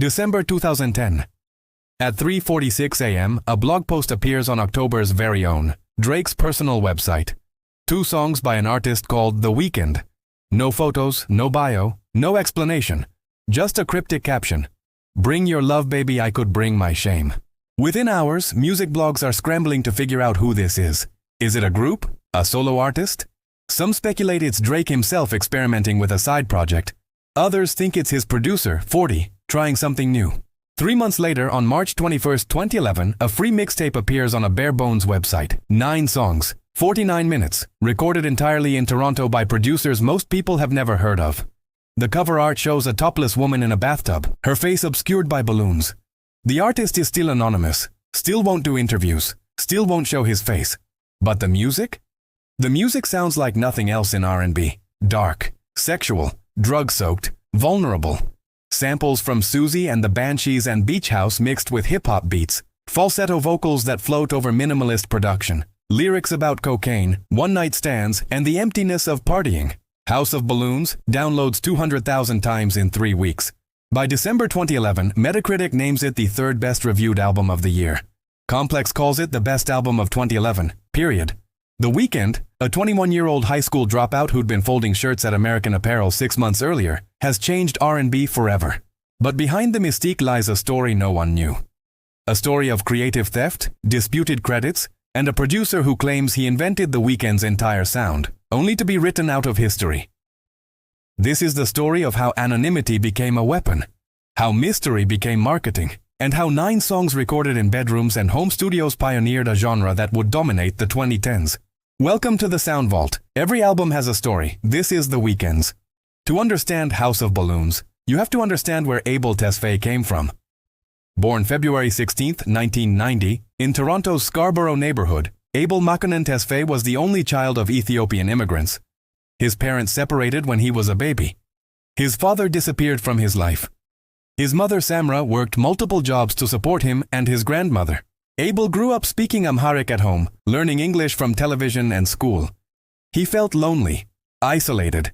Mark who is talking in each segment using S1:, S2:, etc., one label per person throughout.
S1: December 2010. At 3:46 a.m., a blog post appears on October's very own, Drake's personal website. 2 songs by an artist called The Weeknd. No photos, no bio, no explanation. Just a cryptic caption. Bring your love baby, I could bring my shame. Within hours, music blogs are scrambling to figure out who this is. Is it a group? A solo artist? Some speculate it's Drake himself experimenting with a side project. Others think it's his producer, 40, trying something new. 3 months later, on March 21, 2011, a free mixtape appears on a bare-bones website. 9 songs, 49 minutes, recorded entirely in Toronto by producers most people have never heard of. The cover art shows a topless woman in a bathtub, her face obscured by balloons. The artist is still anonymous, still won't do interviews, still won't show his face. But the music? The music sounds like nothing else in R&B. Dark, sexual, drug-soaked, vulnerable. Samples from Susie and the Banshees and Beach House mixed with hip-hop beats. Falsetto vocals that float over minimalist production. Lyrics about cocaine, one-night stands, and the emptiness of partying. House of Balloons downloads 200,000 times in 3 weeks. By December 2011, Metacritic names it the 3rd best reviewed album of the year. Complex calls it the best album of 2011, period. The Weeknd, a 21-year-old high school dropout who'd been folding shirts at American Apparel 6 months earlier, has changed R&B forever. But behind the mystique lies a story no one knew. A story of creative theft, disputed credits, and a producer who claims he invented The Weeknd's entire sound, only to be written out of history. This is the story of how anonymity became a weapon, how mystery became marketing, and how 9 songs recorded in bedrooms and home studios pioneered a genre that would dominate the 2010s. Welcome to the Sound Vault. Every album has a story. This is The Weeknd's. To understand House of Balloons, you have to understand where Abel Tesfaye came from. Born February 16, 1990, in Toronto's Scarborough neighborhood, Abel Tesfaye was the only child of Ethiopian immigrants. His parents separated when he was a baby. His father disappeared from his life. His mother Samra worked multiple jobs to support him and his grandmother. Abel grew up speaking Amharic at home, learning English from television and school. He felt lonely, isolated.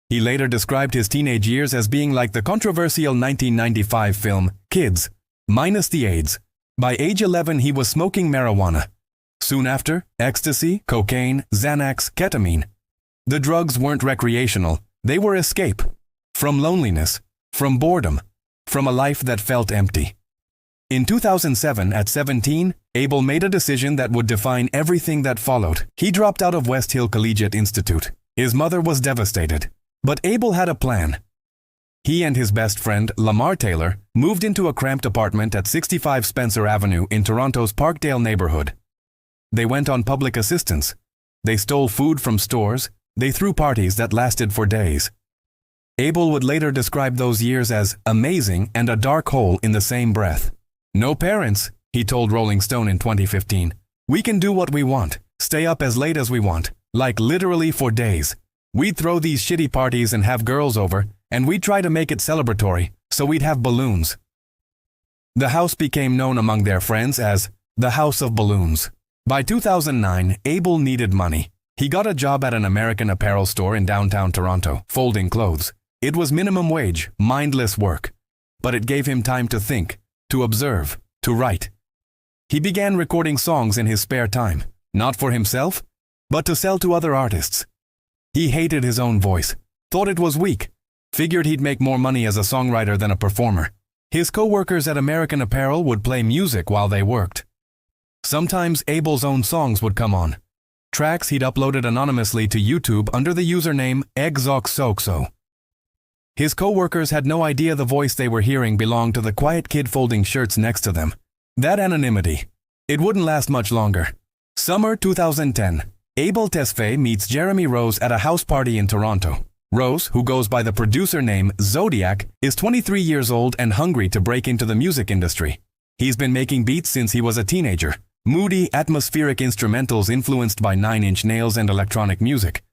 S1: He later described his teenage years as being like the controversial 1995 film, Kids, minus the AIDS. By age 11 he was smoking marijuana. Soon after, ecstasy, cocaine, Xanax, ketamine. The drugs weren't recreational, they were escape. From loneliness, from boredom, from a life that felt empty. In 2007, at 17, Abel made a decision that would define everything that followed. He dropped out of West Hill Collegiate Institute. His mother was devastated. But Abel had a plan. He and his best friend, Lamar Taylor, moved into a cramped apartment at 65 Spencer Avenue in Toronto's Parkdale neighborhood. They went on public assistance. They stole food from stores. They threw parties that lasted for days. Abel would later describe those years as amazing and a dark hole in the same breath. No parents, he told Rolling Stone in 2015. We can do what we want, stay up as late as we want, like literally for days. We'd throw these shitty parties and have girls over, and we'd try to make it celebratory, so we'd have balloons. The house became known among their friends as the House of Balloons. By 2009, Abel needed money. He got a job at an American Apparel store in downtown Toronto, folding clothes. It was minimum wage, mindless work. But it gave him time to think, to observe, to write. He began recording songs in his spare time, not for himself, but to sell to other artists. He hated his own voice, thought it was weak, figured he'd make more money as a songwriter than a performer. His co-workers at American Apparel would play music while they worked. Sometimes Abel's own songs would come on, tracks he'd uploaded anonymously to YouTube under the username ExoxSoxo. His co-workers had no idea the voice they were hearing belonged to the quiet kid folding shirts next to them. That anonymity, it wouldn't last much longer. Summer 2010. Abel Tesfaye meets Jeremy Rose at a house party in Toronto. Rose, who goes by the producer name Zodiac, is 23 years old and hungry to break into the music industry. He's been making beats since he was a teenager. Moody, atmospheric instrumentals influenced by 9 Inch Nails and electronic music.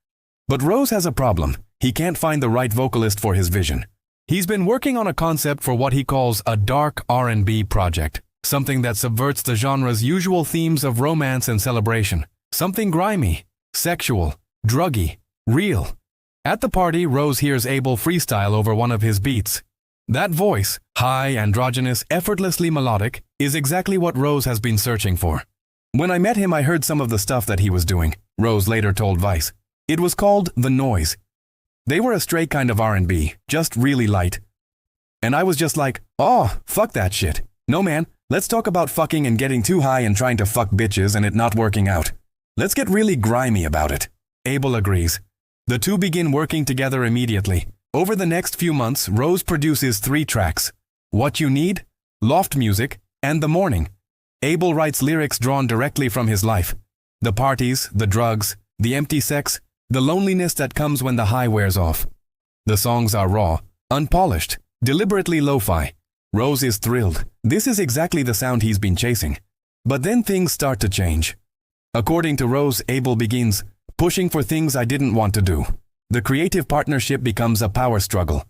S1: But Rose has a problem. He can't find the right vocalist for his vision. He's been working on a concept for what he calls a dark R&B project, something that subverts the genre's usual themes of romance and celebration. Something grimy, sexual, druggy, real. At the party, Rose hears Abel freestyle over one of his beats. That voice, high, androgynous, effortlessly melodic, is exactly what Rose has been searching for. When I met him, I heard some of the stuff that he was doing, Rose later told Vice. It was called The Noise. They were a straight kind of R&B, just really light. And I was just like, oh, fuck that shit. No man, let's talk about fucking and getting too high and trying to fuck bitches and it not working out. Let's get really grimy about it. Abel agrees. The two begin working together immediately. Over the next few months, Rose produces 3 tracks: What You Need, Loft Music, and The Morning. Abel writes lyrics drawn directly from his life. The parties, the drugs, the empty sex, the loneliness that comes when the high wears off. The songs are raw, unpolished, deliberately lo-fi. Rose is thrilled. This is exactly the sound he's been chasing. But then things start to change. According to Rose, Abel begins pushing for things I didn't want to do. The creative partnership becomes a power struggle.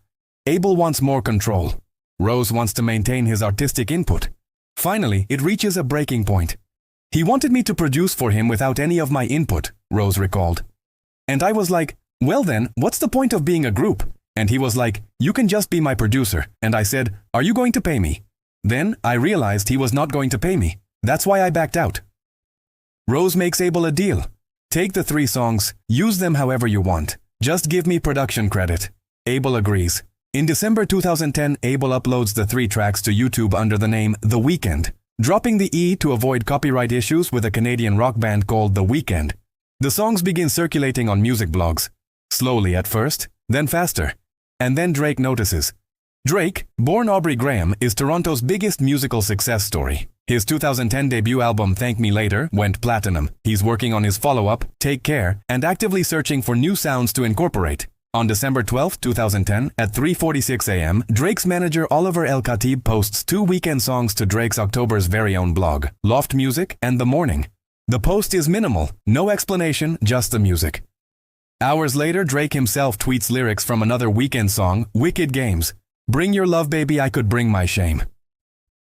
S1: Abel wants more control. Rose wants to maintain his artistic input. Finally, it reaches a breaking point. He wanted me to produce for him without any of my input, Rose recalled. And I was like, well then, what's the point of being a group? And he was like, you can just be my producer. And I said, are you going to pay me? Then I realized he was not going to pay me. That's why I backed out. Rose makes Abel a deal. Take the 3 songs, use them however you want. Just give me production credit. Abel agrees. In December 2010, Abel uploads the 3 tracks to YouTube under the name The Weeknd, dropping the E to avoid copyright issues with a Canadian rock band called The Weeknd. The songs begin circulating on music blogs. Slowly at first, then faster. And then Drake notices. Drake, born Aubrey Graham, is Toronto's biggest musical success story. His 2010 debut album Thank Me Later went platinum. He's working on his follow-up, Take Care, and actively searching for new sounds to incorporate. On December 12, 2010, at 3:46 a.m., Drake's manager Oliver El Khatib posts 2 Weeknd songs to Drake's October's very own blog, Loft Music and The Morning. The post is minimal, no explanation, just the music. Hours later, Drake himself tweets lyrics from another Weeknd song, Wicked Games. Bring your love, baby, I could bring my shame.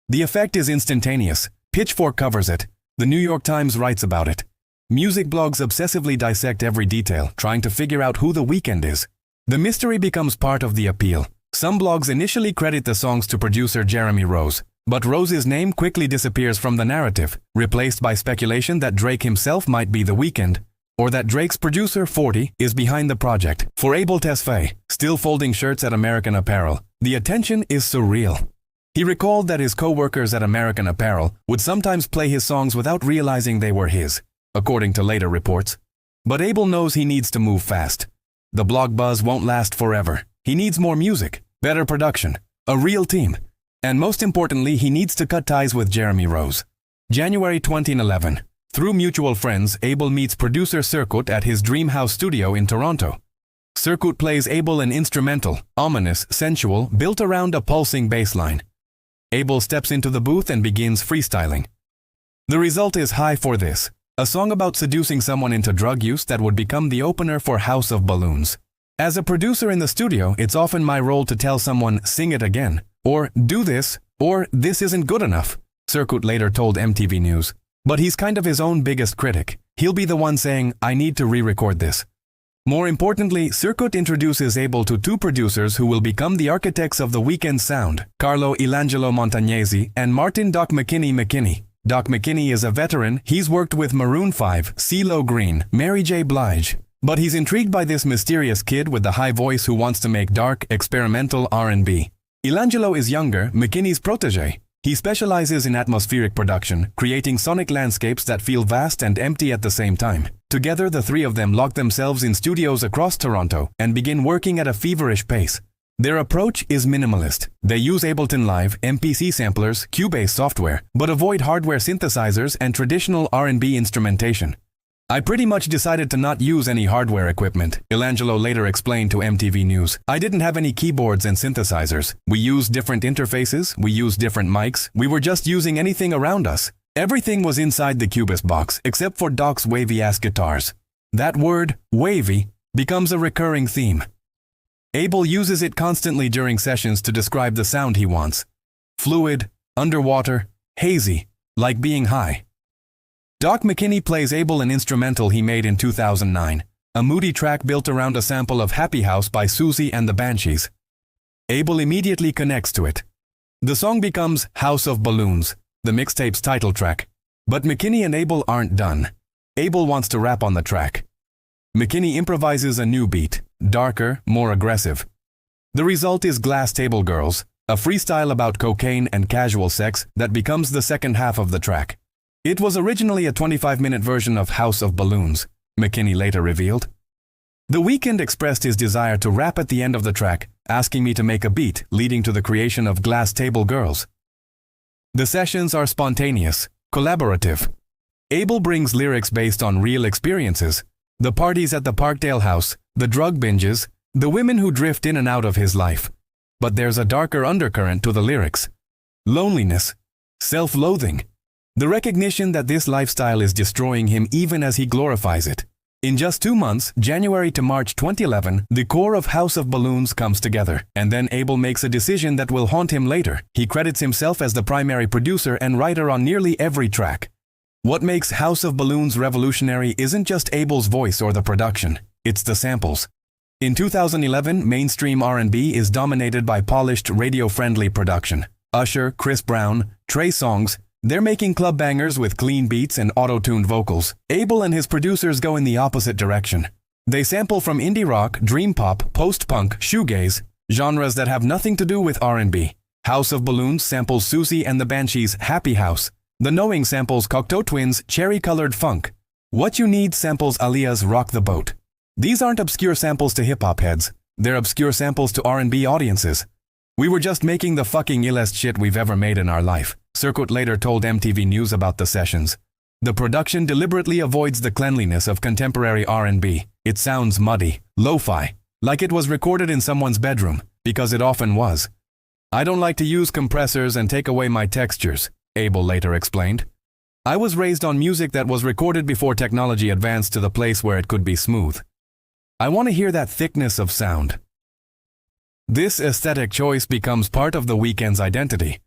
S1: The effect is instantaneous. Pitchfork covers it. The New York Times writes about it. Music blogs obsessively dissect every detail, trying to figure out who The Weeknd is. The mystery becomes part of the appeal. Some blogs initially credit the songs to producer Jeremy Rose, but Rose's name quickly disappears from the narrative, replaced by speculation that Drake himself might be The Weeknd, or that Drake's producer, 40, is behind the project. For Abel Tesfaye, still folding shirts at American Apparel, the attention is surreal. He recalled that his co-workers at American Apparel would sometimes play his songs without realizing they were his, according to later reports. But Abel knows he needs to move fast. The blog buzz won't last forever. He needs more music, better production, a real team, and most importantly, he needs to cut ties with Jeremy Rose. January 2011. Through mutual friends, Abel meets producer Circuit at his dream house studio in Toronto. Circuit plays Abel an instrumental, ominous, sensual, built around a pulsing bass line. Abel steps into the booth and begins freestyling. The result is High for This, a song about seducing someone into drug use that would become the opener for House of Balloons. As a producer in the studio, it's often my role to tell someone, sing it again, or do this, or this isn't good enough, Circuit later told MTV News. But he's kind of his own biggest critic. He'll be the one saying, I need to re-record this. More importantly, Circuit introduces Abel to 2 producers who will become the architects of the Weeknd sound, Carlo Ilangelo Montagnesi and Martin Doc McKinney. Doc McKinney is a veteran. He's worked with Maroon 5, CeeLo Green, Mary J. Blige. But he's intrigued by this mysterious kid with the high voice who wants to make dark, experimental R&B. Ilangelo is younger, McKinney's protege. He specializes in atmospheric production, creating sonic landscapes that feel vast and empty at the same time. Together, the 3 of them lock themselves in studios across Toronto and begin working at a feverish pace. Their approach is minimalist. They use Ableton Live, MPC samplers, Cubase software, but avoid hardware synthesizers and traditional R&B instrumentation. I pretty much decided to not use any hardware equipment, Ilangelo later explained to MTV News. I didn't have any keyboards and synthesizers. We used different interfaces, we used different mics, we were just using anything around us. Everything was inside the Cubase box, except for Doc's wavy-ass guitars. That word, wavy, becomes a recurring theme. Abel uses it constantly during sessions to describe the sound he wants. Fluid, underwater, hazy, like being high. Doc McKinney plays Abel an instrumental he made in 2009, a moody track built around a sample of Happy House by Susie and the Banshees. Abel immediately connects to it. The song becomes House of Balloons, the mixtape's title track. But McKinney and Abel aren't done. Abel wants to rap on the track. McKinney improvises a new beat, darker, more aggressive. The result is Glass Table Girls, a freestyle about cocaine and casual sex that becomes the second half of the track. It was originally a 25-minute version of House of Balloons, McKinney later revealed. The Weeknd expressed his desire to rap at the end of the track, asking me to make a beat, leading to the creation of Glass Table Girls. The sessions are spontaneous, collaborative. Abel brings lyrics based on real experiences, the parties at the Parkdale house, the drug binges, the women who drift in and out of his life. But there's a darker undercurrent to the lyrics. Loneliness, self-loathing, the recognition that this lifestyle is destroying him even as he glorifies it. In just 2 months, January to March 2011, the core of House of Balloons comes together, and then Abel makes a decision that will haunt him later. He credits himself as the primary producer and writer on nearly every track. What makes House of Balloons revolutionary isn't just Abel's voice or the production, it's the samples. In 2011, mainstream R&B is dominated by polished, radio-friendly production. Usher, Chris Brown, Trey Songz, they're making club bangers with clean beats and auto-tuned vocals. Abel and his producers go in the opposite direction. They sample from indie rock, dream pop, post-punk, shoegaze, genres that have nothing to do with R&B. House of Balloons samples Susie and the Banshees' Happy House. The Knowing samples Cocteau Twins' Cherry-Colored Funk. What You Need samples Aaliyah's Rock the Boat. These aren't obscure samples to hip-hop heads. They're obscure samples to R&B audiences. We were just making the fucking illest shit we've ever made in our life, Circuit later told MTV News about the sessions. The production deliberately avoids the cleanliness of contemporary R&B. It sounds muddy, lo-fi, like it was recorded in someone's bedroom, because it often was. I don't like to use compressors and take away my textures, Abel later explained. I was raised on music that was recorded before technology advanced to the place where it could be smooth. I want to hear that thickness of sound. This aesthetic choice becomes part of the Weeknd's identity.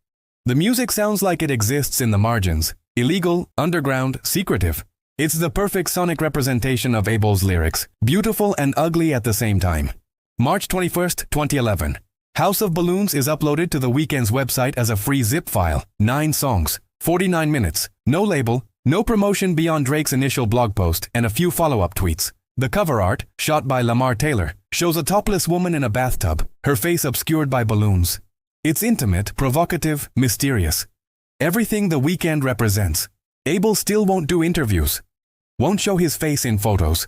S1: The music sounds like it exists in the margins, illegal, underground, secretive. It's the perfect sonic representation of Abel's lyrics, beautiful and ugly at the same time. March 21, 2011. House of Balloons is uploaded to the Weeknd's website as a free zip file, 9 songs, 49 minutes, no label, no promotion beyond Drake's initial blog post and a few follow-up tweets. The cover art, shot by Lamar Taylor, shows a topless woman in a bathtub, her face obscured by balloons. It's intimate, provocative, mysterious. Everything the Weeknd represents. Abel still won't do interviews. Won't show his face in photos.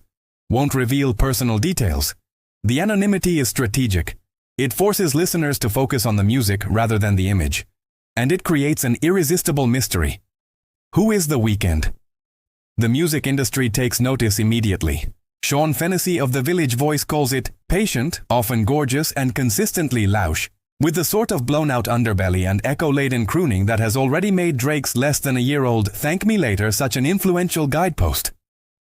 S1: Won't reveal personal details. The anonymity is strategic. It forces listeners to focus on the music rather than the image. And it creates an irresistible mystery. Who is the Weeknd? The music industry takes notice immediately. Sean Fennessy of The Village Voice calls it patient, often gorgeous, and consistently louche, with the sort of blown-out underbelly and echo-laden crooning that has already made Drake's less-than-a-year-old Thank Me Later such an influential guidepost.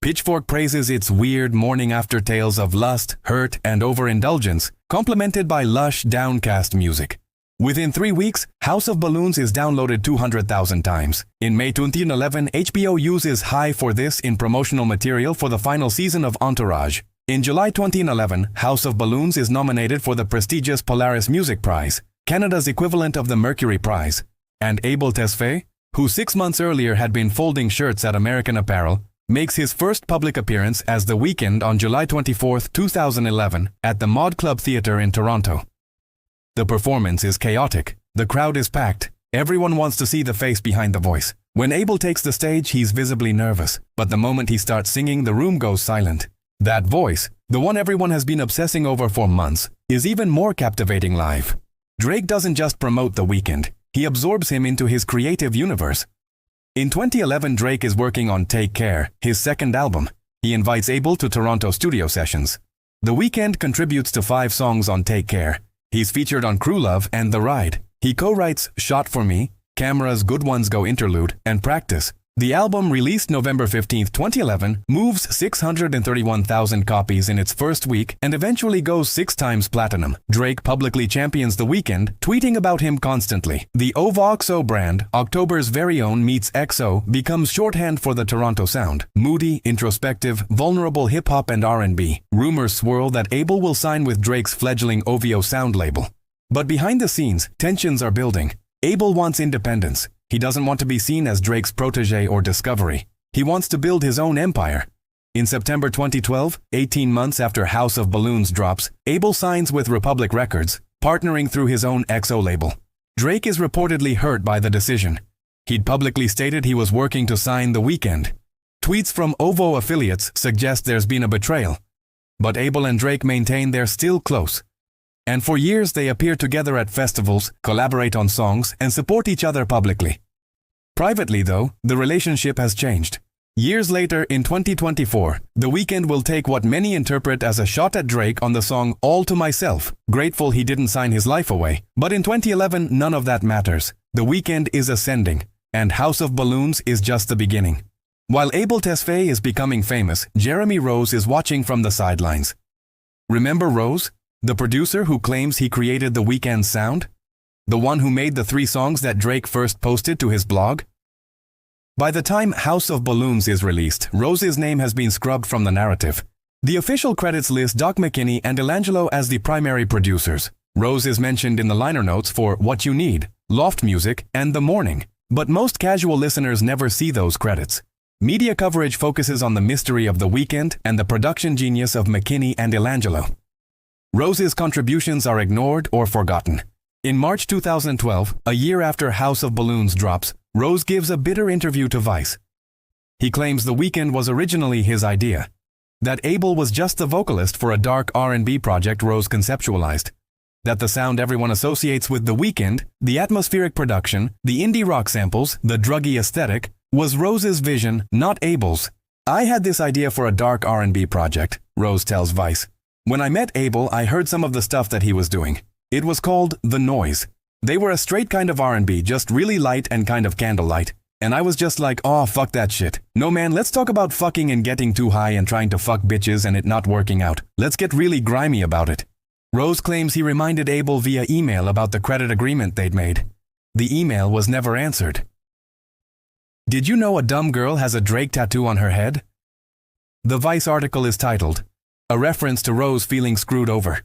S1: Pitchfork praises its weird morning-after tales of lust, hurt, and overindulgence, complemented by lush, downcast music. Within 3 weeks, House of Balloons is downloaded 200,000 times. In May 2011, HBO uses High for this in promotional material for the final season of Entourage. In July 2011, House of Balloons is nominated for the prestigious Polaris Music Prize, Canada's equivalent of the Mercury Prize. And Abel Tesfaye, who 6 months earlier had been folding shirts at American Apparel, makes his first public appearance as The Weeknd on July 24, 2011, at the Mod Club Theatre in Toronto. The performance is chaotic. The crowd is packed. Everyone wants to see the face behind the voice. When Abel takes the stage, he's visibly nervous, but the moment he starts singing, the room goes silent. That voice, the one everyone has been obsessing over for months, is even more captivating live. Drake doesn't just promote The Weeknd, he absorbs him into his creative universe. In 2011, Drake is working on Take Care, his second album. He invites Abel to Toronto studio sessions. The Weeknd contributes to 5 songs on Take Care. He's featured on Crew Love and The Ride. He co-writes Shot for Me, Camera's Good Ones Go Interlude, and Practice. The album, released November 15, 2011, moves 631,000 copies in its first week and eventually goes 6 times platinum. Drake publicly champions The Weeknd, tweeting about him constantly. The OVOXO brand, October's very own meets XO, becomes shorthand for the Toronto sound. Moody, introspective, vulnerable hip-hop and R&B. Rumors swirl that Abel will sign with Drake's fledgling OVO sound label. But behind the scenes, tensions are building. Abel wants independence. He doesn't want to be seen as Drake's protege or discovery. He wants to build his own empire. In September 2012, 18 months after House of Balloons drops, Abel signs with Republic Records, partnering through his own XO label. Drake is reportedly hurt by the decision. He'd publicly stated he was working to sign The Weeknd. Tweets from OVO affiliates suggest there's been a betrayal. But Abel and Drake maintain they're still close. And for years they appear together at festivals, collaborate on songs, and support each other publicly. Privately though, the relationship has changed. Years later, in 2024, The Weeknd will take what many interpret as a shot at Drake on the song All to Myself, grateful he didn't sign his life away. But in 2011, none of that matters. The Weeknd is ascending, and House of Balloons is just the beginning. While Abel Tesfaye is becoming famous, Jeremy Rose is watching from the sidelines. Remember Rose? The producer who claims he created The Weeknd's sound? The one who made the 3 songs that Drake first posted to his blog? By the time House of Balloons is released, Rose's name has been scrubbed from the narrative. The official credits list Doc McKinney and Delangelo as the primary producers. Rose is mentioned in the liner notes for What You Need, Loft Music, and The Morning, but most casual listeners never see those credits. Media coverage focuses on the mystery of The Weeknd and the production genius of McKinney and Delangelo. Rose's contributions are ignored or forgotten. In March 2012, a year after House of Balloons drops, Rose gives a bitter interview to Vice. He claims The Weeknd was originally his idea, that Abel was just the vocalist for a dark R&B project Rose conceptualized, that the sound everyone associates with The Weeknd, the atmospheric production, the indie rock samples, the druggy aesthetic, was Rose's vision, not Abel's. I had this idea for a dark R&B project, Rose tells Vice. When I met Abel, I heard some of the stuff that he was doing. It was called The Noise. They were a straight kind of R&B, just really light and kind of candlelight. And I was just like, oh, fuck that shit. No man, let's talk about fucking and getting too high and trying to fuck bitches and it not working out. Let's get really grimy about it. Rose claims he reminded Abel via email about the credit agreement they'd made. The email was never answered. Did you know a dumb girl has a Drake tattoo on her head? The Vice article is titled, A Reference to Rose Feeling Screwed Over.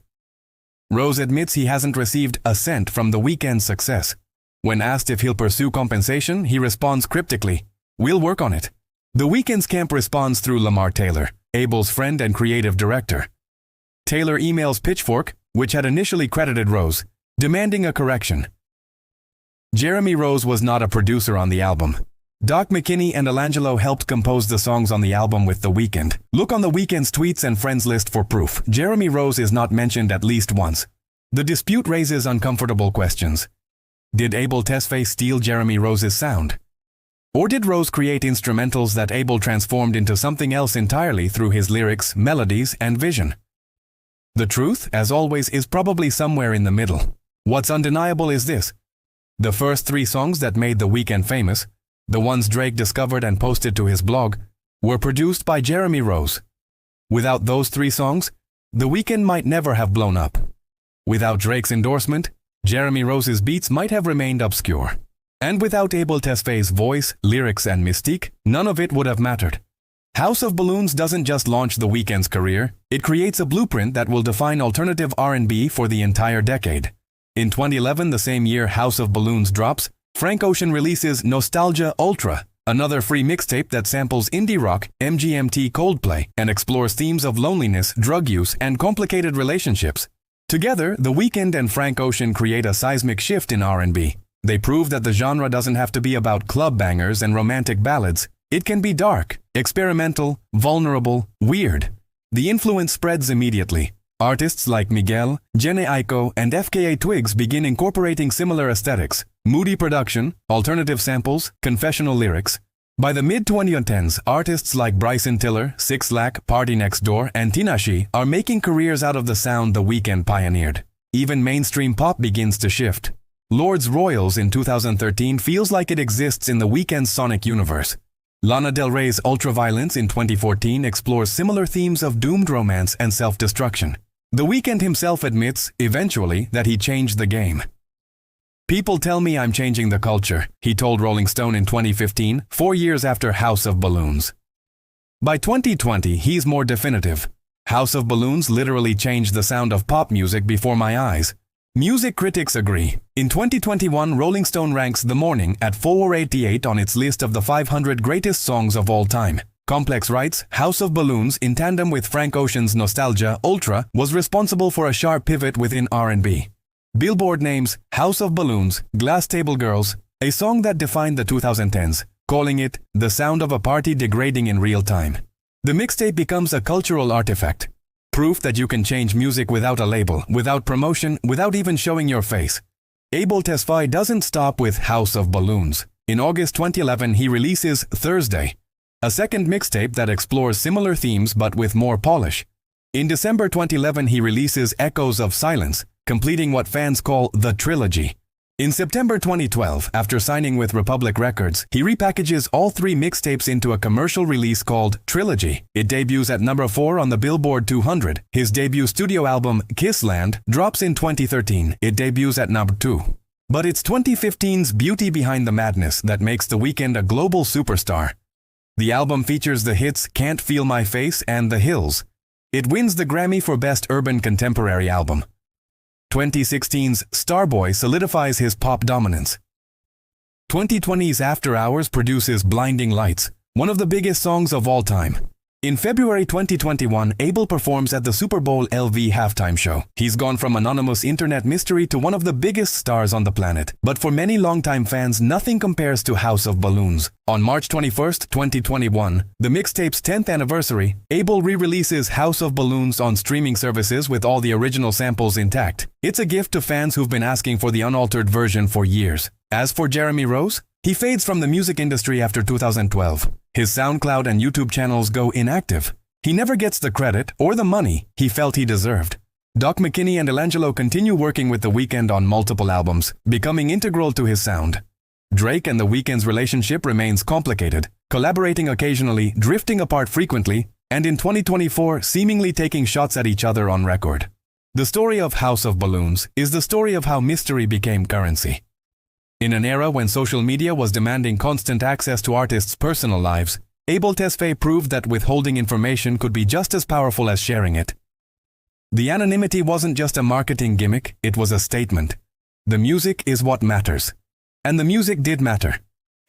S1: Rose admits he hasn't received a cent from The Weeknd's success. When asked if he'll pursue compensation, he responds cryptically, "We'll work on it." The Weeknd's camp responds through Lamar Taylor, Abel's friend and creative director. Taylor emails Pitchfork, which had initially credited Rose, demanding a correction. Jeremy Rose was not a producer on the album. Doc McKinney and Delangelo helped compose the songs on the album with The Weeknd. Look on The Weeknd's tweets and friends list for proof. Jeremy Rose is not mentioned at least once. The dispute raises uncomfortable questions. Did Abel Tesfaye steal Jeremy Rose's sound? Or did Rose create instrumentals that Abel transformed into something else entirely through his lyrics, melodies, and vision? The truth, as always, is probably somewhere in the middle. What's undeniable is this. The first 3 songs that made The Weeknd famous, the ones Drake discovered and posted to his blog, were produced by Jeremy Rose. Without those 3 songs, The Weeknd might never have blown up. Without Drake's endorsement, Jeremy Rose's beats might have remained obscure. And without Abel Tesfaye's voice, lyrics, and mystique, none of it would have mattered. House of Balloons doesn't just launch The Weeknd's career, it creates a blueprint that will define alternative R&B for the entire decade. In 2011, the same year House of Balloons drops, Frank Ocean releases Nostalgia Ultra, another free mixtape that samples indie rock, MGMT Coldplay, and explores themes of loneliness, drug use, and complicated relationships. Together, The Weeknd and Frank Ocean create a seismic shift in R&B. They prove that the genre doesn't have to be about club bangers and romantic ballads. It can be dark, experimental, vulnerable, weird. The influence spreads immediately. Artists like Miguel, Jhené Aiko, and FKA Twigs begin incorporating similar aesthetics. Moody production, alternative samples, confessional lyrics. By the mid-2010s, artists like Bryson Tiller, 6 Lack, Party Next Door, and Tinashe are making careers out of the sound The Weeknd pioneered. Even mainstream pop begins to shift. Lord's Royals in 2013 feels like it exists in The Weeknd's sonic universe. Lana Del Rey's Ultraviolence in 2014 explores similar themes of doomed romance and self-destruction. The Weeknd himself admits, eventually, that he changed the game. "People tell me I'm changing the culture," he told Rolling Stone in 2015, 4 years after House of Balloons. By 2020, he's more definitive. House of Balloons literally changed the sound of pop music before my eyes. Music critics agree. In 2021, Rolling Stone ranks The Morning at 488 on its list of the 500 greatest songs of all time. Complex writes, House of Balloons, in tandem with Frank Ocean's Nostalgia Ultra, was responsible for a sharp pivot within R&B. Billboard names House of Balloons, Glass Table Girls, a song that defined the 2010s, calling it the sound of a party degrading in real time. The mixtape becomes a cultural artifact. Proof that you can change music without a label, without promotion, without even showing your face. Abel Tesfaye doesn't stop with House of Balloons. In August 2011, he releases Thursday, a second mixtape that explores similar themes but with more polish. In December 2011, he releases Echoes of Silence, completing what fans call the trilogy. In September 2012, after signing with Republic Records, he repackages all three mixtapes into a commercial release called Trilogy. It debuts at number 4 on the Billboard 200. His debut studio album, Kissland, drops in 2013. It debuts at number 2. But it's 2015's Beauty Behind the Madness that makes The Weeknd a global superstar. The album features the hits Can't Feel My Face and The Hills. It wins the Grammy for Best Urban Contemporary Album. 2016's Starboy solidifies his pop dominance. 2020's After Hours produces Blinding Lights, one of the biggest songs of all time. In February 2021, Abel performs at the Super Bowl LV halftime show. He's gone from anonymous internet mystery to one of the biggest stars on the planet. But for many longtime fans, nothing compares to House of Balloons. On March 21, 2021, the mixtape's 10th anniversary, Abel re-releases House of Balloons on streaming services with all the original samples intact. It's a gift to fans who've been asking for the unaltered version for years. As for Jeremy Rose, he fades from the music industry after 2012. His SoundCloud and YouTube channels go inactive. He never gets the credit or the money he felt he deserved. Doc McKinney and Elangelo continue working with The Weeknd on multiple albums, becoming integral to his sound. Drake and The Weeknd's relationship remains complicated, collaborating occasionally, drifting apart frequently, and in 2024 seemingly taking shots at each other on record. The story of House of Balloons is the story of how mystery became currency. In an era when social media was demanding constant access to artists' personal lives, Abel Tesfaye proved that withholding information could be just as powerful as sharing it. The anonymity wasn't just a marketing gimmick, it was a statement. The music is what matters. And the music did matter.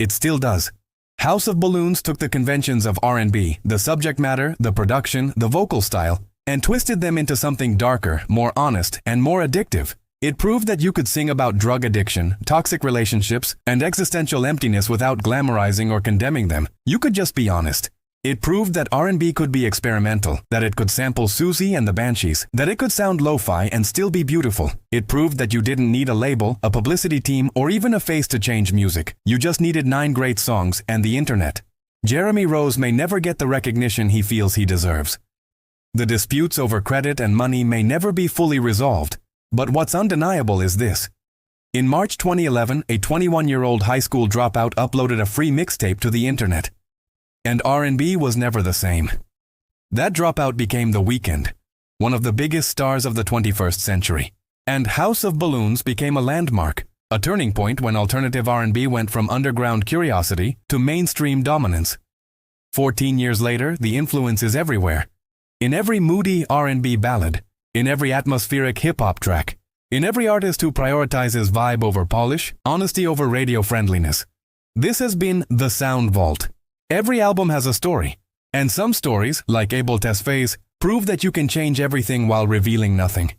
S1: It still does. House of Balloons took the conventions of R&B, the subject matter, the production, the vocal style, and twisted them into something darker, more honest, and more addictive. It proved that you could sing about drug addiction, toxic relationships, and existential emptiness without glamorizing or condemning them. You could just be honest. It proved that R&B could be experimental, that it could sample Susie and the Banshees, that it could sound lo-fi and still be beautiful. It proved that you didn't need a label, a publicity team, or even a face to change music. You just needed 9 great songs and the internet. Jeremy Rose may never get the recognition he feels he deserves. The disputes over credit and money may never be fully resolved. But what's undeniable is this. In March 2011, a 21-year-old high school dropout uploaded a free mixtape to the internet. And R&B was never the same. That dropout became The Weeknd, one of the biggest stars of the 21st century. And House of Balloons became a landmark, a turning point when alternative R&B went from underground curiosity to mainstream dominance. 14 years later, the influence is everywhere. In every moody R&B ballad, in every atmospheric hip-hop track, in every artist who prioritizes vibe over polish, honesty over radio friendliness. This has been The Sound Vault. Every album has a story, and some stories, like Abel Tesfaye's, prove that you can change everything while revealing nothing.